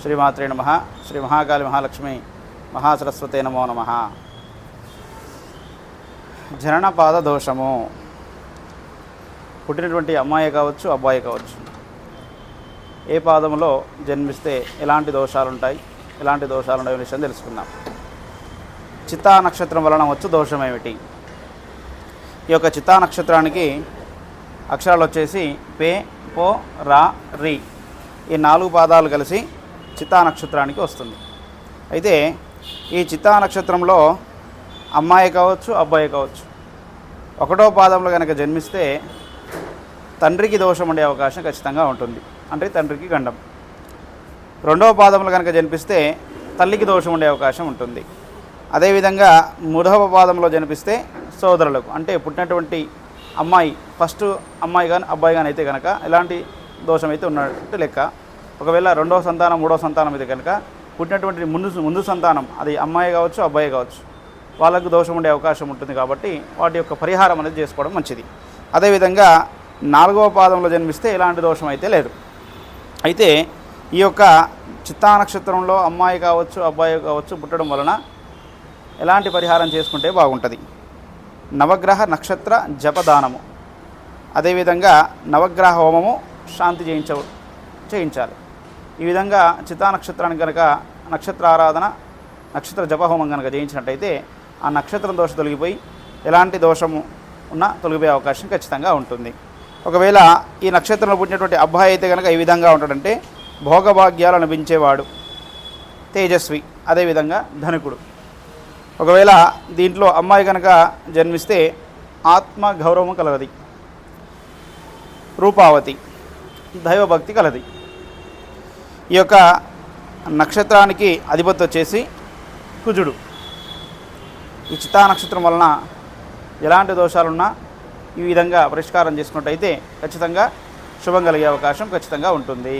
శ్రీమాత్రే నమః. శ్రీ మహాకాళి మహాలక్ష్మి మహాసరస్వతే నమో నమః. జననపాద దోషము. పుట్టినటువంటి అమ్మాయి కావచ్చు, అబ్బాయి కావచ్చు, ఏ పాదములో జన్మిస్తే ఎలాంటి దోషాలు ఉంటాయి, ఎలాంటి దోషాలు ఉంటాయో విషయం తెలుసుకుందాం. చిత్తా నక్షత్రం వలన వచ్చు దోషం ఏమిటి? ఈ యొక్క చిత్తా నక్షత్రానికి అక్షరాలు వచ్చేసి పే, పో, రా, రి. ఈ 4 పాదాలు కలిసి చిత్తా నక్షత్రానికి వస్తుంది. అయితే ఈ చిత్తా నక్షత్రంలో అమ్మాయి కావచ్చు, అబ్బాయి కావచ్చు, 1వ పాదంలో కనుక జన్మిస్తే తండ్రికి దోషం ఉండే అవకాశం ఖచ్చితంగా ఉంటుంది, అంటే తండ్రికి గండం. 2వ పాదంలో కనుక జన్మిస్తే తల్లికి దోషం ఉండే అవకాశం ఉంటుంది. అదేవిధంగా 3వ పాదంలో జన్మిస్తే సోదరులకు, అంటే పుట్టినటువంటి అమ్మాయి, ఫస్ట్ అమ్మాయి కానీ అబ్బాయి కానీ అయితే కనుక ఎలాంటి దోషం అయితే ఉన్నట్టు లెక్క. ఒకవేళ 2వ సంతానం, 3వ సంతానం అయితే కనుక పుట్టినటువంటి ముందు సంతానం, అది అమ్మాయి కావచ్చు, అబ్బాయి కావచ్చు, వాళ్ళకు దోషం ఉండే అవకాశం ఉంటుంది. కాబట్టి వాటి యొక్క పరిహారం అనేది చేసుకోవడం మంచిది. అదేవిధంగా 4వ పాదంలో జన్మిస్తే ఎలాంటి దోషం అయితే లేదు. అయితే ఈ యొక్క చిత్తా నక్షత్రంలో అమ్మాయి కావచ్చు, అబ్బాయి కావచ్చు పుట్టడం వలన ఎలాంటి పరిహారం చేసుకుంటే బాగుంటుంది? నవగ్రహ నక్షత్ర జపదానము, అదేవిధంగా నవగ్రహ హోమము శాంతి చేయించాలి. ఈ విధంగా చిత్తా నక్షత్రానికి కనుక నక్షత్ర ఆరాధన, నక్షత్ర జపహోమం కనుక చేయించినట్టయితే ఆ నక్షత్రం దోషం తొలగిపోయి ఎలాంటి దోషము ఉన్నా తొలగిపోయే అవకాశం ఖచ్చితంగా ఉంటుంది. ఒకవేళ ఈ నక్షత్రంలో పుట్టినటువంటి అబ్బాయి అయితే కనుక ఈ విధంగా ఉంటాడంటే భోగభాగ్యాలు అనిపించేవాడు, తేజస్వి, అదేవిధంగా ధనికుడు. ఒకవేళ దీంట్లో అమ్మాయి కనుక జన్మిస్తే ఆత్మ గౌరవం కలగది, రూపావతి, దైవభక్తి కలది. ఈ యొక్క నక్షత్రానికి అధిపతి వచ్చేసి కుజుడు. ఈ చిత్తా నక్షత్రం వలన ఎలాంటి దోషాలున్నా ఈ విధంగా పరిష్కారం చేసుకున్నట్టయితే ఖచ్చితంగా శుభం కలిగే అవకాశం ఖచ్చితంగా ఉంటుంది.